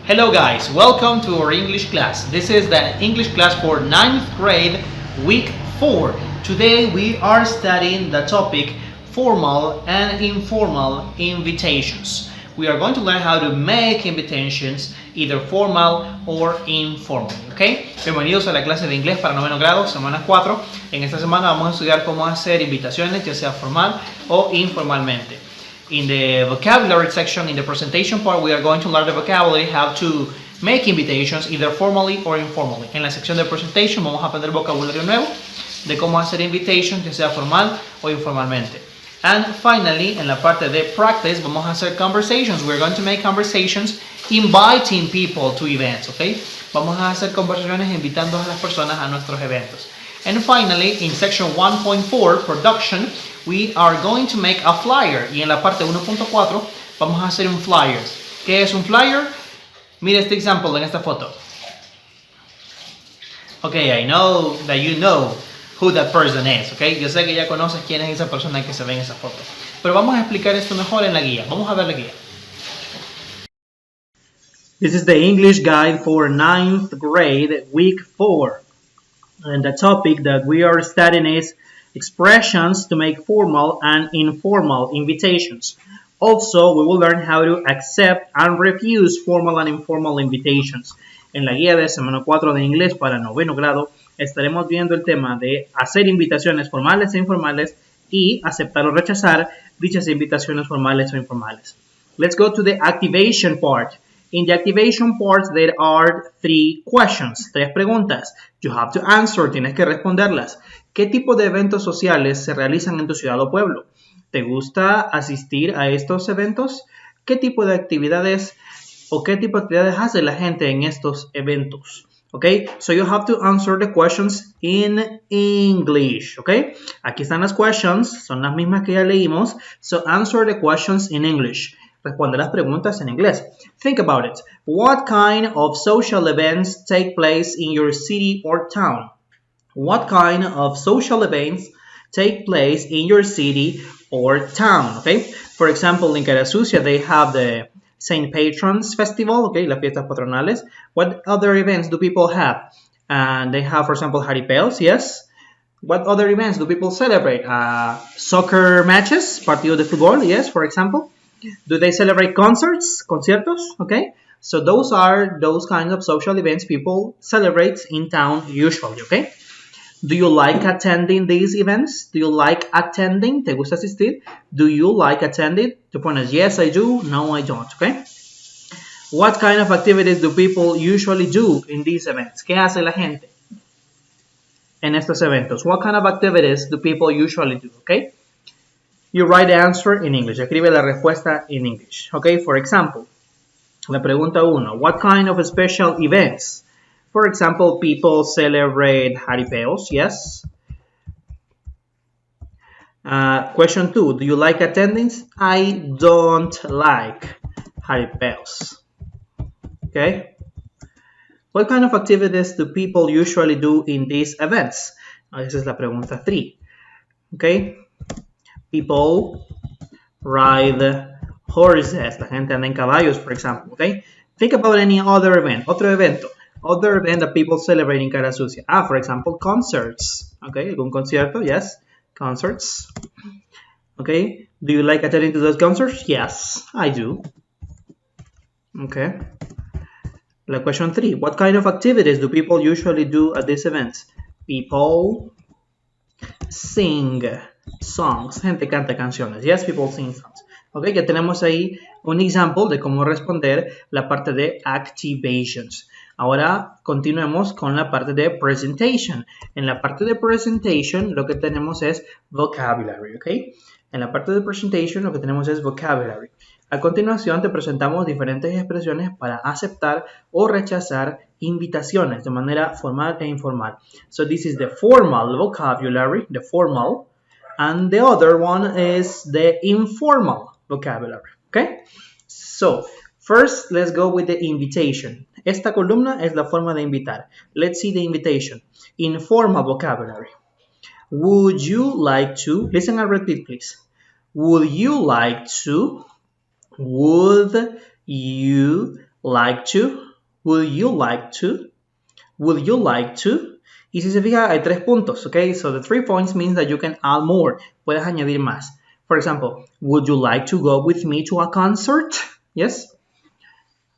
Hello guys, welcome to our English class. This is the English class for 9th grade, week 4. Today we are studying the topic formal and informal invitations. We are going to learn how to make invitations, either formal or informal, ¿ok? Bienvenidos a la clase de inglés para noveno grado, semana 4. En esta semana vamos a estudiar cómo hacer invitaciones, ya sea formal o informalmente. In the vocabulary section, in the presentation part, we are going to learn the vocabulary, how to make invitations, either formally or informally. En la sección de presentation vamos a aprender vocabulario nuevo de cómo hacer invitations, ya sea formal o informalmente. And finally, en la parte de practice, vamos a hacer conversations. We're going to make conversations inviting people to events, okay? Vamos a hacer conversaciones invitando a las personas a nuestros eventos. And finally, in section 1.4, production, we are going to make a flyer. Y en la parte 1.4 vamos a hacer un flyer. ¿Qué es un flyer? Mira este ejemplo en esta foto. Okay, I know that you know who that person is, okay? Yo sé que ya conoces quién es esa persona que se ve en esa foto. Pero vamos a explicar esto mejor en la guía. Vamos a ver la guía. This is the English guide for 9th grade, week 4. And the topic that we are studying is expressions to make formal and informal invitations. Also, we will learn how to accept and refuse formal and informal invitations. En la guía de semana 4 de inglés para noveno grado, estaremos viendo el tema de hacer invitaciones formales e informales y aceptar o rechazar dichas invitaciones formales o informales. Let's go to the activation part. In the activation part, there are 3 questions, 3 preguntas. You have to answer, tienes que responderlas. ¿Qué tipo de eventos sociales se realizan en tu ciudad o pueblo? ¿Te gusta asistir a estos eventos? ¿Qué tipo de actividades o qué tipo de actividades hace la gente en estos eventos? Okay, so you have to answer the questions in English, okay? Aquí están las questions, son las mismas que ya leímos. So answer the questions in English. Responde las preguntas en inglés. Think about it. What kind of social events take place in your city or town? What kind of social events take place in your city or town? Okay. For example, in Cara Sucia, they have the St. Patron's Festival. Okay, las fiestas patronales. What other events do people have? And they have, for example, jaripeos. Yes. What other events do people celebrate? Soccer matches, partido de fútbol. Yes, for example. Do they celebrate concerts? Conciertos? Okay. So those are those kinds of social events people celebrate in town usually. Okay. Do you like attending these events? Do you like attending? ¿Te gusta asistir? Do you like attending? Tú pones yes, I do. No, I don't. Okay. What kind of activities do people usually do in these events? ¿Qué hace la gente en estos eventos? What kind of activities do people usually do? Okay. You write the answer in English. Escribe la respuesta in English. Okay. For example, la pregunta 1. What kind of special events? For example, people celebrate jaripeos. Yes. Question 2. Do you like attending? I don't like jaripeos. Okay. What kind of activities do people usually do in these events? Esa es la pregunta 3. Okay. People ride horses. La gente anda en caballos, for example. Okay. Think about any other event. Otro evento. Other event that people celebrate in Cara Sucia. For example, concerts. Okay, algún concierto. Yes, concerts. Okay. Do you like attending to those concerts? Yes, I do. Okay. La question 3. What kind of activities do people usually do at these events? People sing songs. Gente canta canciones. Yes, people sing songs. Ok, ya tenemos ahí un ejemplo de cómo responder la parte de activations. Ahora continuemos con la parte de presentation. En la parte de presentation lo que tenemos es vocabulary, ¿ok? En la parte de presentation lo que tenemos es vocabulary. A continuación te presentamos diferentes expresiones para aceptar o rechazar invitaciones de manera formal e informal. So this is the formal vocabulary, the formal, and the other one is the informal vocabulary, okay? So, first, let's go with the invitation. Esta columna es la forma de invitar. Let's see the invitation. Informal vocabulary. Would you like to, listen and repeat please. Would you like to, would you like to, would you like to, would you like to. Y si se fija, hay 3 puntos, okay? So the 3 points means that you can add more. Puedes añadir más. For example, would you like to go with me to a concert? Yes?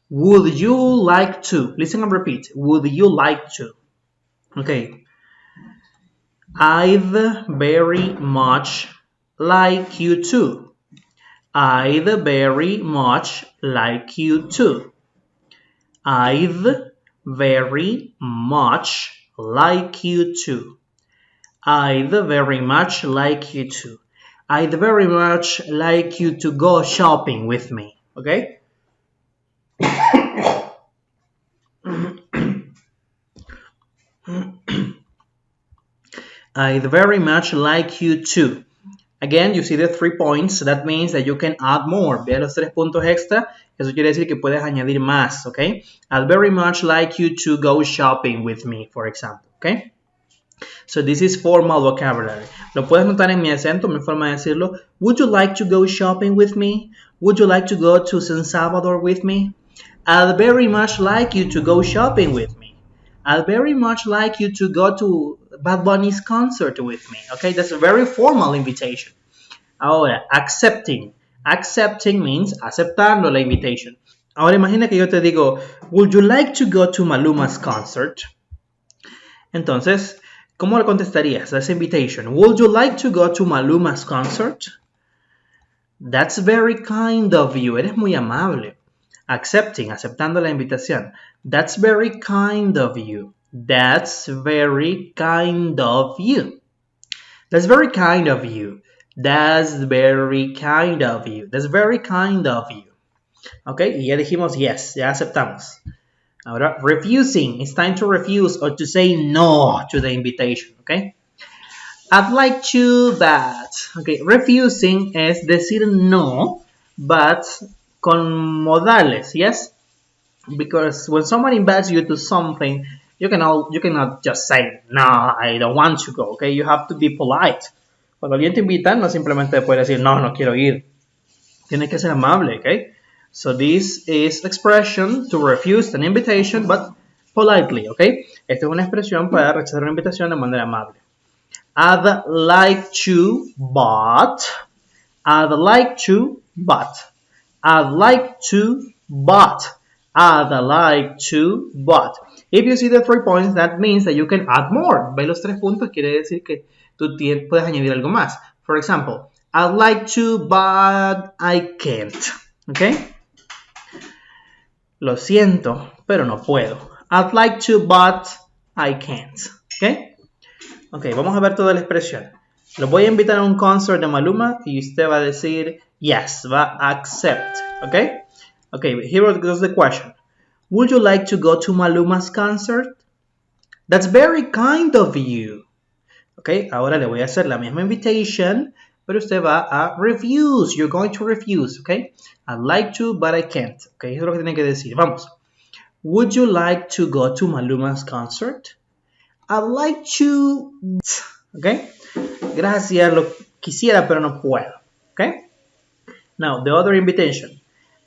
Would you like to? Listen and repeat. Would you like to? Okay. I'd very much like you to. I'd very much like you to. I'd very much like you to. I'd very much like you to. I'd very much like you to go shopping with me. Okay? I'd very much like you to. Again, you see the 3 points. That means that you can add more. Ve los 3 puntos extra. Eso quiere decir que puedes añadir más, okay? I'd very much like you to go shopping with me, for example, okay? So this is formal vocabulary. Lo puedes notar en mi acento, mi forma de decirlo. Would you like to go shopping with me? Would you like to go to San Salvador with me? I'd very much like you to go shopping with me. I'd very much like you to go to Bad Bunny's concert with me. Okay, that's a very formal invitation. Ahora, accepting. Accepting means aceptando la invitation. Ahora imagina que yo te digo, would you like to go to Maluma's concert? Entonces, ¿cómo le contestarías a esa invitation? Would you like to go to Maluma's concert? That's very kind of you. Eres muy amable. Accepting, aceptando la invitación. That's very kind of you. That's very kind of you. That's very kind of you. That's very kind of you. That's very kind of you. Ok, y ya dijimos yes, ya aceptamos. Ahora, refusing. It's time to refuse or to say no to the invitation. Ok. I'd like to, but. Ok, refusing es decir no, but con modales, yes? Because when someone invites you to something, you cannot just say, no, I don't want to go, okay? You have to be polite. Cuando alguien te invita, no simplemente puedes decir, no, no quiero ir. Tienes que ser amable, okay? So this is expression to refuse an invitation, but politely, okay? Esta es una expresión para rechazar una invitación de manera amable. I'd like to, but. I'd like to, but. I'd like to, but. I'd like to, but. If you see the 3 points, that means that you can add more. Ve los 3 puntos, quiere decir que tú puedes añadir algo más. For example, I'd like to, but I can't. Okay? Lo siento, pero no puedo. I'd like to, but I can't. Okay? Ok, vamos a ver toda la expresión. Lo voy a invitar a un concert de Maluma y usted va a decir yes, va a accept. Okay? Okay, here goes the question. Would you like to go to Maluma's concert? That's very kind of you. Okay, ahora le voy a hacer la misma invitation, pero usted va a refuse. You're going to refuse, okay? I'd like to, but I can't. Okay, eso es lo que tiene que decir. Vamos. Would you like to go to Maluma's concert? I'd like to... Okay? Gracias, lo quisiera, pero no puedo. Okay? Now, the other invitation.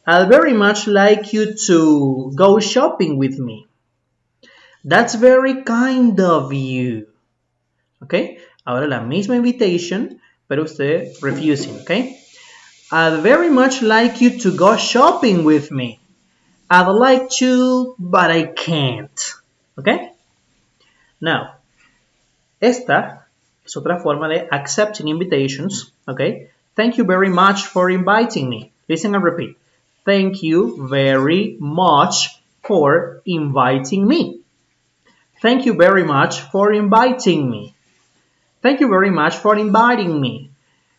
I'd very much like you to go shopping with me. That's very kind of you. Okay? Ahora la misma invitation, pero usted refusing. Okay? I'd very much like you to go shopping with me. I'd like to, but I can't. Okay? Now, esta es otra forma de accepting invitations. Okay? Thank you very much for inviting me. Listen and repeat. Thank you very much for inviting me. Thank you very much for inviting me. Thank you very much for inviting me.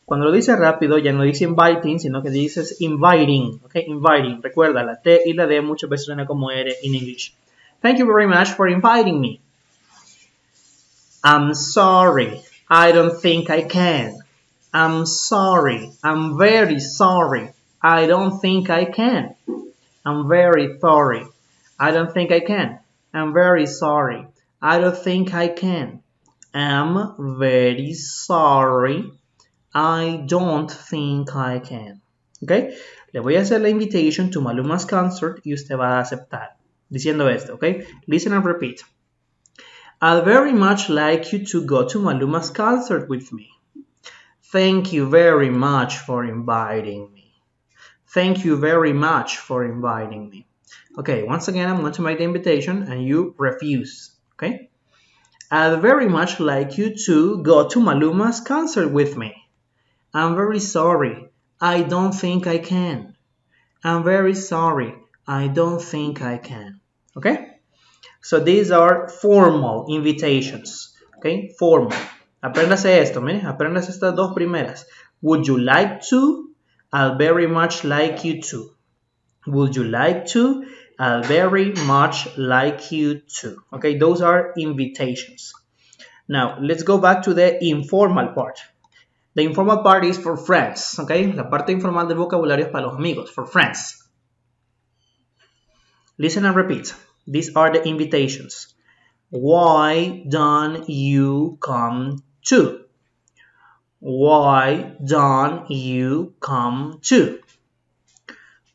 Cuando lo dices rápido, ya no dice inviting, sino que dices inviting. Okay? Inviting. Recuerda, la T y la D muchas veces suena como R in English. Thank you very much for inviting me. I'm sorry. I don't think I can. I'm sorry. I'm very sorry. I don't think I can. I'm very sorry. I don't think I can. I'm very sorry. I don't think I can. I'm very sorry. I don't think I can. Okay? Le voy a hacer la invitation to Maluma's concert y usted va a aceptar. Diciendo esto, ¿ok? Listen and repeat. I'd very much like you to go to Maluma's concert with me. Thank you very much for inviting me. Thank you very much for inviting me. Okay, once again, I'm going to make the invitation and you refuse, okay? I'd very much like you to go to Maluma's concert with me. I'm very sorry. I don't think I can. I'm very sorry. I don't think I can. Okay? So these are formal invitations. Okay? Formal. Apréndase esto, mire. Apréndase estas dos primeras. Would you like to? I'll very much like you to. Would you like to? I'll very much like you to. Okay? Those are invitations. Now, let's go back to the informal part. The informal part is for friends, okay? La parte informal del vocabulario es para los amigos, for friends. Listen and repeat. These are the invitations. Why don't you come to? Why don't you come to?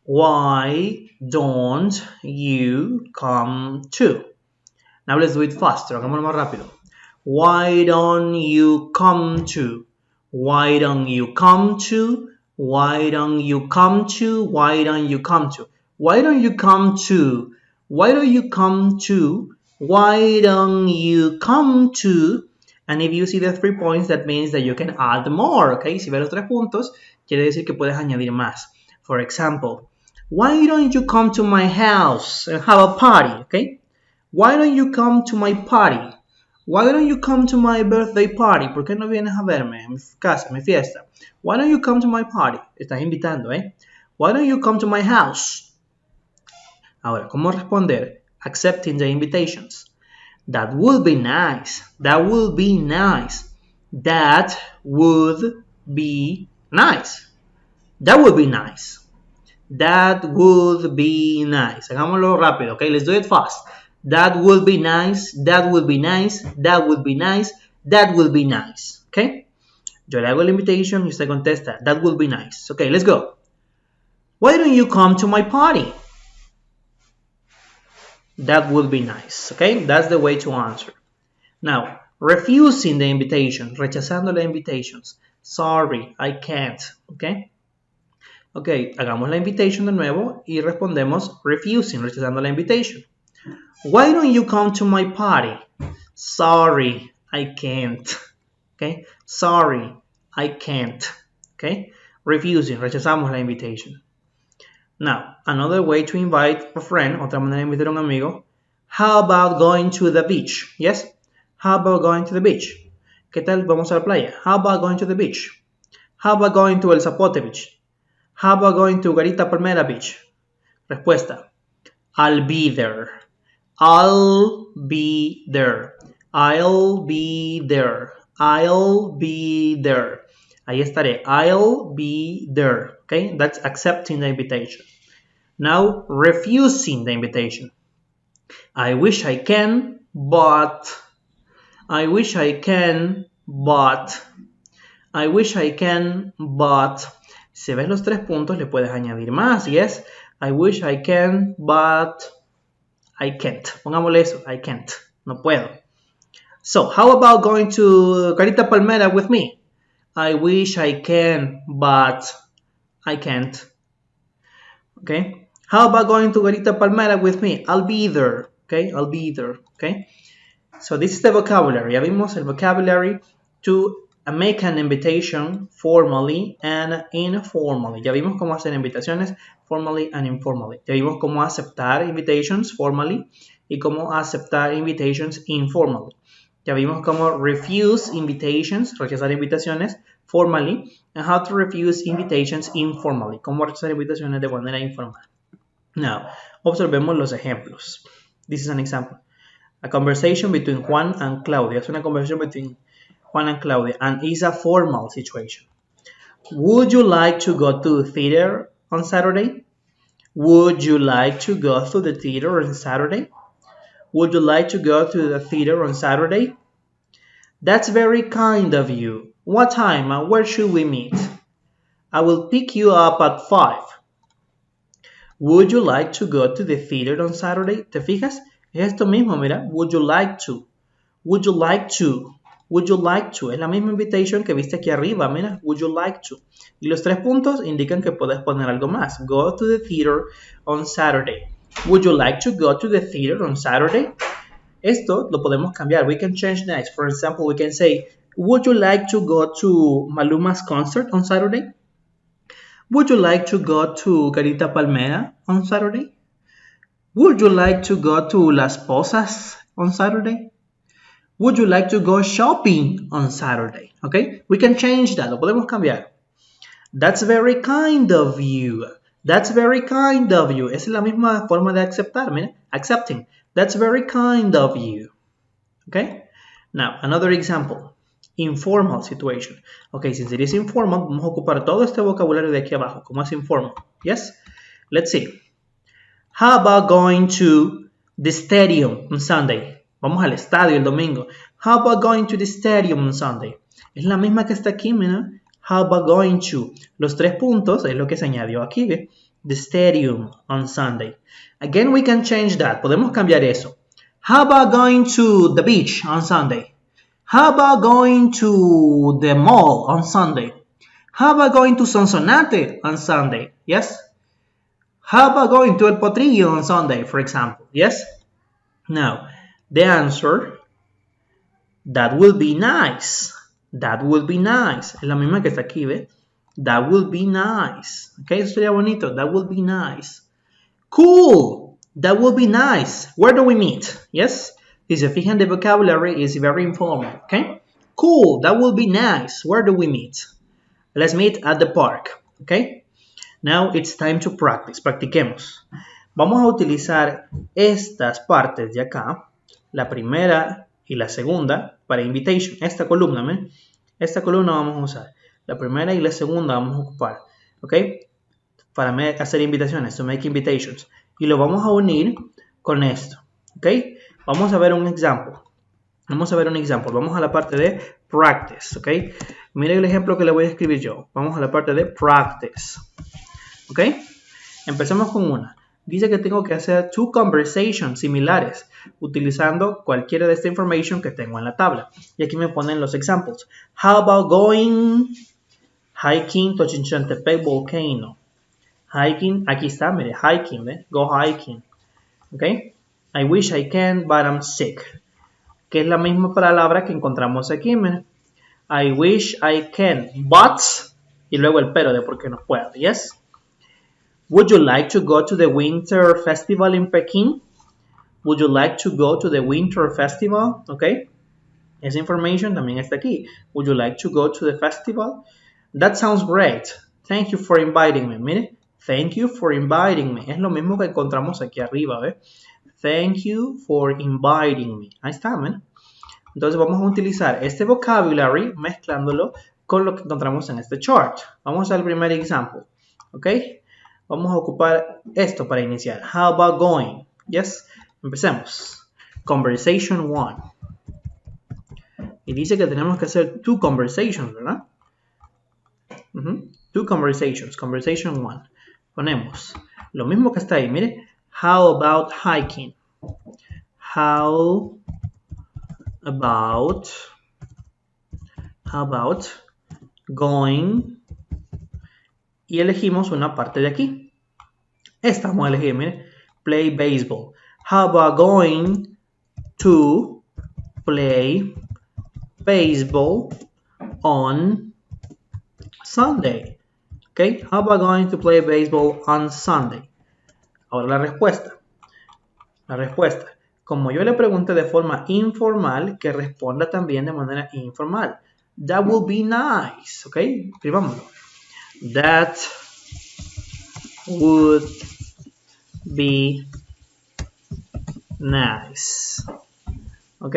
Why don't you come to? Now let's do it faster. Hagámoslo más rápido. Why don't you come to? Why don't you come to? Why don't you come to? Why don't you come to? Why don't you come to? Why don't you come to? Why don't you come to? And if you see the 3 points, that means that you can add more, okay? Si ves los 3 puntos, quiere decir que puedes añadir más. For example, why don't you come to my house and have a party, okay? Why don't you come to my party? Why don't you come to my birthday party? ¿Por qué no vienes a verme en mi casa, en mi fiesta? Why don't you come to my party? Estás invitando, ¿eh? Why don't you come to my house? Ahora, ¿cómo responder? Accepting the invitations. That would be nice. That would be nice. That would be nice. That would be nice. That would be nice. Hagámoslo rápido, okay? Let's do it fast. That would be nice. That would be nice. That would be nice. That would be nice. Okay? Yo le hago la invitation y usted contesta. That would be nice. Okay, let's go. Why don't you come to my party? That would be nice. Okay? That's the way to answer. Now, refusing the invitation. Rechazando las invitations. Sorry, I can't. Okay? Ok, hagamos la invitation de nuevo y respondemos refusing, rechazando la invitation. Why don't you come to my party? Sorry, I can't. Okay, sorry, I can't. Okay, refusing, rechazamos la invitation. Now, another way to invite a friend, otra manera de invitar a un amigo. How about going to the beach? Yes? How about going to the beach? ¿Qué tal? Vamos a la playa. How about going to the beach? How about going to El Zapote Beach? How about going to Garita Palmera Beach? Respuesta. I'll be there. I'll be there. I'll be there. I'll be there. Ahí estaré. I'll be there. Okay, that's accepting the invitation. Now, refusing the invitation. I wish I can, but. I wish I can, but. I wish I can, but. Si ves los 3 puntos, le puedes añadir más. Yes, I wish I can, but I can't. Pongámosle eso, I can't. No puedo. So, how about going to Garita Palmera with me? I wish I can, but I can't. Okay. How about going to Garita Palmera with me? I'll be there. Okay, I'll be there. Okay. So this is the vocabulary. Ya vimos el vocabulary to make an invitation formally and informally. Ya vimos cómo hacer invitaciones formally and informally. Ya vimos cómo aceptar invitations formally y cómo aceptar invitations informally. Ya vimos cómo refuse invitations, rechazar invitaciones formally, and how to refuse invitations informally, cómo rechazar invitaciones de manera informal. Now, observemos los ejemplos. This is an example. A conversation between Juan and Claudia. Es una conversación between Juan and Claudia, and it's a formal situation. Would you like to go to the theater on Saturday? Would you like to go to the theater on Saturday? Would you like to go to the theater on Saturday? That's very kind of you. What time and where should we meet? I will pick you up at 5. Would you like to go to the theater on Saturday? ¿Te fijas? Es esto mismo, mira. Would you like to? Would you like to? Would you like to? Es la misma invitation que viste aquí arriba, mira. Would you like to? Y los 3 puntos indican que puedes poner algo más. Go to the theater on Saturday. Would you like to go to the theater on Saturday? Esto lo podemos cambiar. We can change next. For example, we can say, would you like to go to Maluma's concert on Saturday? Would you like to go to Garita Palmera on Saturday? Would you like to go to Las Posas on Saturday? Would you like to go shopping on Saturday? Okay, we can change that. Lo podemos cambiar. That's very kind of you. That's very kind of you. Es la misma forma de aceptar, mira. Accepting. That's very kind of you. Okay? Now, another example. Informal situation. Okay, since it is informal, vamos a ocupar todo este vocabulario de aquí abajo. ¿Cómo es informal? Yes? Let's see. How about going to the stadium on Sunday? Vamos al estadio el domingo. How about going to the stadium on Sunday? Es la misma que está aquí, mira. How about going to? Los 3 puntos es lo que se añadió aquí, ¿ve? The stadium on Sunday. Again, we can change that. Podemos cambiar eso. How about going to the beach on Sunday? How about going to the mall on Sunday? How about going to Sonsonate on Sunday? Yes? How about going to El Potrillo on Sunday, for example? Yes? Now, the answer, that will be nice. That will be nice. Es la misma que está aquí, ¿ve? That will be nice. Ok, eso sería bonito. That will be nice. Cool. That will be nice. Where do we meet? Yes? Si se fijan, the vocabulary is very informal. Okay? Cool. That will be nice. Where do we meet? Let's meet at the park. Okay? Now it's time to practice. Practiquemos. Vamos a utilizar estas partes de acá, la primera y la segunda, para invitation. Esta columna, ¿me? Esta columna vamos a usar. La primera y la segunda vamos a ocupar. ¿Ok? Para hacer invitaciones. To make invitations. Y lo vamos a unir con esto. ¿Ok? Vamos a ver un ejemplo. Vamos a ver un ejemplo. Vamos a la parte de practice. ¿Ok? Miren el ejemplo que le voy a escribir yo. Vamos a la parte de practice. ¿Ok? Empecemos con una. Dice que tengo que hacer 2 conversations similares utilizando cualquiera de esta information que tengo en la tabla. Y aquí me ponen los ejemplos. How about going hiking to Chinchantepec volcano? Hiking, aquí está, mire, hiking, ¿eh? Go hiking. ¿Ok? I wish I can, but I'm sick. Que es la misma palabra que encontramos aquí, mire. I wish I can, but, y luego el pero de por qué no puedo, ¿yes? Would you like to go to the winter festival in Peking? Would you like to go to the winter festival? Okay. Esa information también está aquí. Would you like to go to the festival? That sounds great. Thank you for inviting me. Mire, thank you for inviting me. Es lo mismo que encontramos aquí arriba, ¿ve? Thank you for inviting me. Ahí está, ¿ven? Entonces vamos a utilizar este vocabulary mezclándolo con lo que encontramos en este chart. Vamos al primer ejemplo. ¿Ok? Vamos a ocupar esto para iniciar. How about going? Yes. Empecemos. Conversation 1. Y dice que tenemos que hacer 2 conversations, ¿verdad? 2 conversations. Conversation 1. Ponemos lo mismo que está ahí. Mire. How about hiking? How about going? Y elegimos una parte de aquí. Esta vamos a elegir, mire. Play baseball. How about going to play baseball on Sunday? Okay, how about going to play baseball on Sunday? Ahora la respuesta. Como yo le pregunté de forma informal, que responda también de manera informal. That would be nice. Ok, escribámoslo. That would be nice. Ok,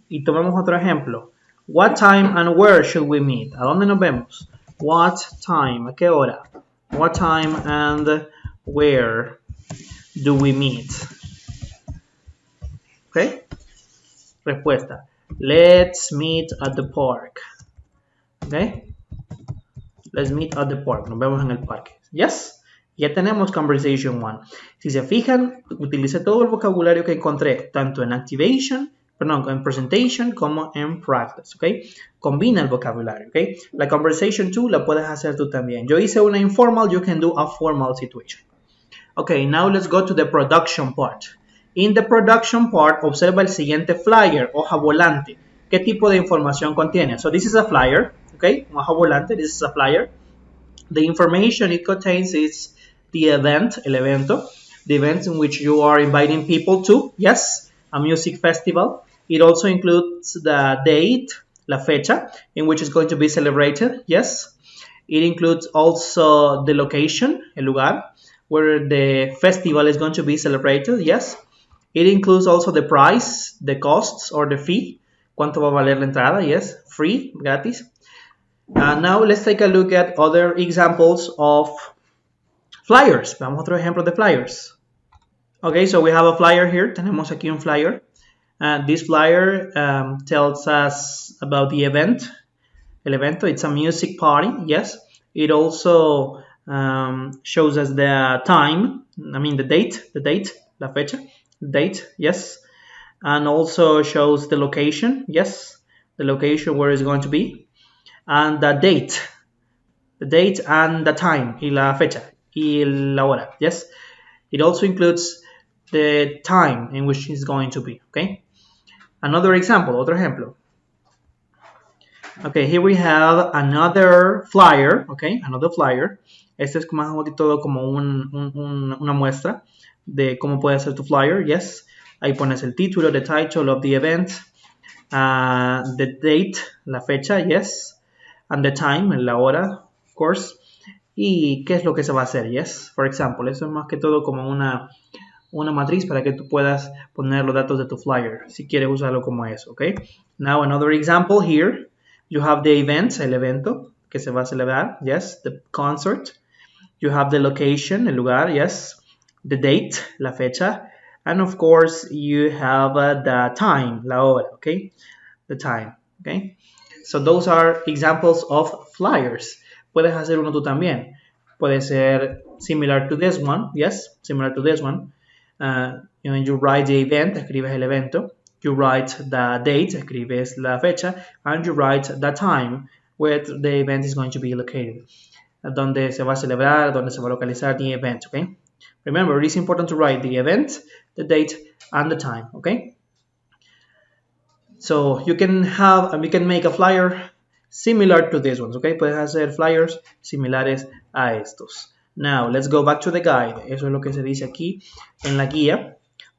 y tomamos otro ejemplo. What time and where should we meet? ¿A dónde nos vemos? What time? ¿A qué hora? What time and where do we meet? Ok. Respuesta. Let's meet at the park. Ok. Let's meet at the park. Nos vemos en el parque. Yes. Ya tenemos Conversation 1. Si se fijan, utilicé todo el vocabulario que encontré, tanto en en Presentation como en Practice, ¿ok? Combina el vocabulario, ¿ok? La Conversation 2 la puedes hacer tú también. Yo hice una informal, you can do a formal situation. Okay, now let's go to the production part. In the production part, observa el siguiente flyer, hoja volante. ¿Qué tipo de información contiene? So this is a flyer, okay? Hoja volante, this is a flyer. The information it contains is the event, el evento, the event in which you are inviting people to, yes, a music festival. It also includes the date, la fecha, in which it's going to be celebrated, yes. It includes also the location, el lugar, where the festival is going to be celebrated, yes. It includes also the price, the costs or the fee, cuánto va a valer la entrada, yes, free, gratis. Now let's take a look at other examples of flyers. Vamos a otro ejemplo de flyers. Okay, so we have a flyer here. Tenemos aquí un flyer. This flyer tells us about the event. El evento, it's a music party, yes. It also shows us the time, the date, la fecha, date, yes. And also shows the location, yes, the location where it's going to be. And the date and the time, y la fecha, y la hora, yes. It also includes the time in which it's going to be, okay. Another example, otro ejemplo. Okay, here we have another flyer, okay, another flyer. Este es más que todo como una muestra de cómo puede ser tu flyer, yes. Ahí pones el título, the title of the event, the date, la fecha, yes. And the time, la hora, of course. Y qué es lo que se va a hacer, yes. For example, eso es más que todo como una matriz para que tú puedas poner los datos de tu flyer, si quieres usarlo como eso, okay. Now another example here. You have the event, el evento que se va a celebrar, yes. The concert. You have the location, el lugar, yes. The date, la fecha. And of course, you have the time, la hora, okay. The time, okay. So those are examples of flyers. Puedes hacer uno tú también. Puede ser similar to this one. Yes, similar to this one. You write the event, escribes el evento. You write the date, escribes la fecha. And you write the time where the event is going to be located. Donde se va a celebrar, donde se va a localizar the event, okay? Remember, it is important to write the event, the date, and the time, okay? So you can make a flyer similar to these ones, okay? Puedes hacer flyers similares a estos. Now, let's go back to the guide. Eso es lo que se dice aquí en la guía.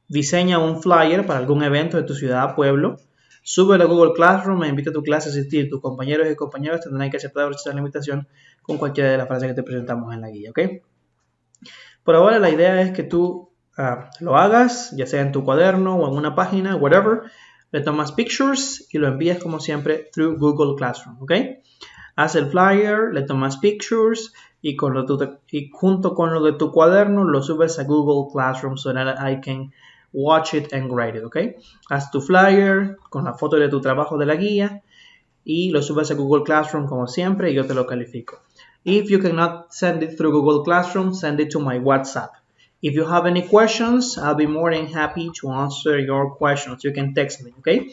Diseña un flyer para algún evento de tu ciudad, pueblo. Súbelo a Google Classroom e invita a tu clase a asistir. Tus compañeros y compañeras tendrán que aceptar o rechazar la invitación con cualquiera de las frases que te presentamos en la guía, ¿ok? Por ahora la idea es que tú lo hagas, ya sea en tu cuaderno o en una página, whatever. Le tomas pictures y lo envías como siempre through Google Classroom, ¿ok? Haz el flyer, le tomas pictures y junto con lo de tu cuaderno lo subes a Google Classroom so that I can watch it and grade it, ¿ok? Haz tu flyer con la foto de tu trabajo de la guía y lo subes a Google Classroom como siempre y yo te lo califico. If you cannot send it through Google Classroom, send it to my WhatsApp. If you have any questions, I'll be more than happy to answer your questions. You can text me, ¿ok?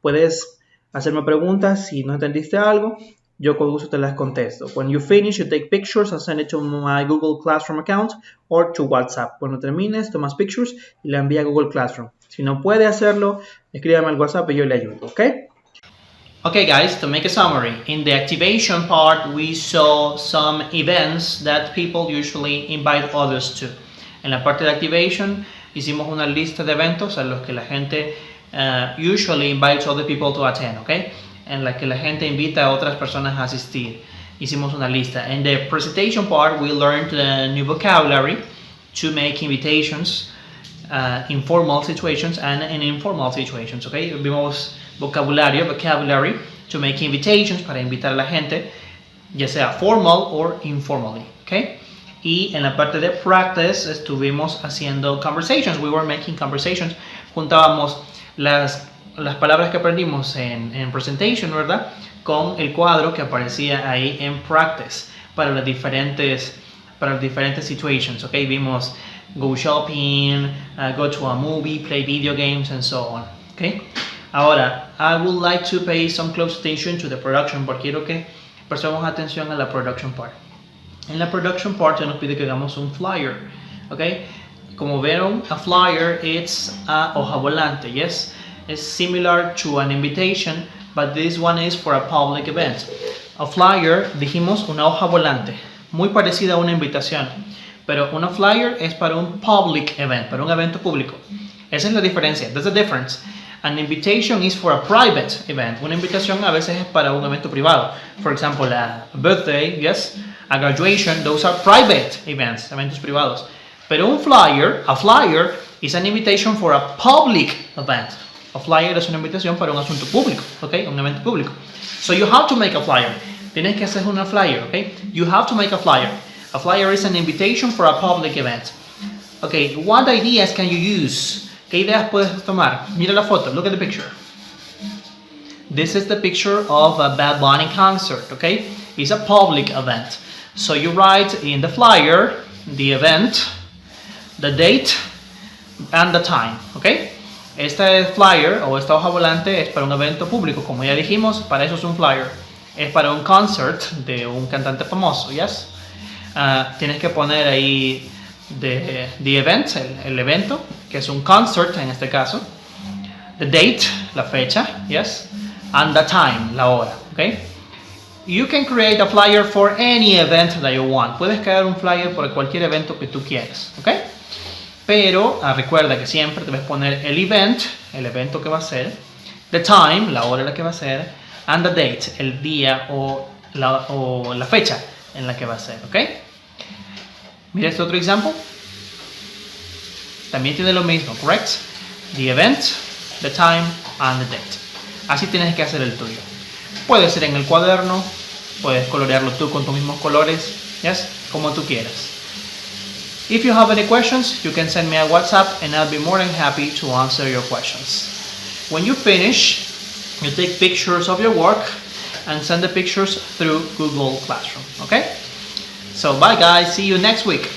Puedes hacerme preguntas si no entendiste algo. Yo con gusto te las contesto. When you finish, you take pictures and send it to my Google Classroom account or to WhatsApp. Cuando termines, tomas pictures y la envías a Google Classroom. Si no puede hacerlo, escríbame al WhatsApp y yo le ayudo, ¿ok? Okay guys, to make a summary, in the activation part we saw some events that people usually invite others to. En la parte de activation hicimos una lista de eventos a los que la gente usually invites other people to attend, okay? En la que la gente invita a otras personas a asistir. Hicimos una lista. In the presentation part we learned the new vocabulary to make invitations, informal situations and in informal situations, okay? Vimos vocabulary to make invitations, para invitar a la gente, ya sea formal or informally, okay? Y en la parte de practice estuvimos haciendo conversations. We were making conversations. Juntábamos las palabras que aprendimos en presentation, ¿verdad? Con el cuadro que aparecía ahí en practice para las diferentes para las diferentes situations, ¿ok? Vimos go shopping, go to a movie, play video games, and so on, ¿ok? Ahora, I would like to pay some close attention to the production part. Quiero que prestemos atención a la production part. En la production part se nos pide que hagamos un flyer, ¿ok? Como vieron, a flyer it's a hoja volante, yes? It's similar to an invitation, but this one is for a public event. A flyer, dijimos, una hoja volante, muy parecida a una invitación, pero una flyer es para un public event, para un evento público. Esa es la diferencia, that's the difference. An invitation is for a private event. Una invitación a veces es para un evento privado. For example, a birthday, yes, a graduation, those are private events, eventos privados. Pero un flyer, a flyer is an invitation for a public event. A flyer es una invitación para un asunto público, ¿ok? Un evento público. So you have to make a flyer. Tienes que hacer una flyer, ¿ok? You have to make a flyer. A flyer is an invitation for a public event. Okay, what ideas can you use? ¿Qué ideas puedes tomar? Mira la foto, look at the picture. This is the picture of a Bad Bunny concert, okay? It's a public event. So you write in the flyer the event, the date, and the time, okay? Este flyer o esta hoja volante es para un evento público, como ya dijimos, para eso es un flyer. Es para un concert de un cantante famoso, yes? Tienes que poner ahí the event, el evento, que es un concert en este caso. The date, la fecha, yes? And the time, la hora, okay? You can create a flyer for any event that you want. Puedes crear un flyer por cualquier evento que tú quieras, okay? Pero recuerda que siempre debes poner el event, el evento que va a ser, the time, la hora en la que va a ser, and the date, el día o la fecha en la que va a ser, ¿ok? Mira este otro ejemplo. También tiene lo mismo, correct? The event, the time, and the date. Así tienes que hacer el tuyo. Puede ser en el cuaderno, puedes colorearlo tú con tus mismos colores, yes? Como tú quieras. If you have any questions, you can send me a WhatsApp and I'll be more than happy to answer your questions. When you finish, you take pictures of your work and send the pictures through Google Classroom, okay? So bye guys, see you next week.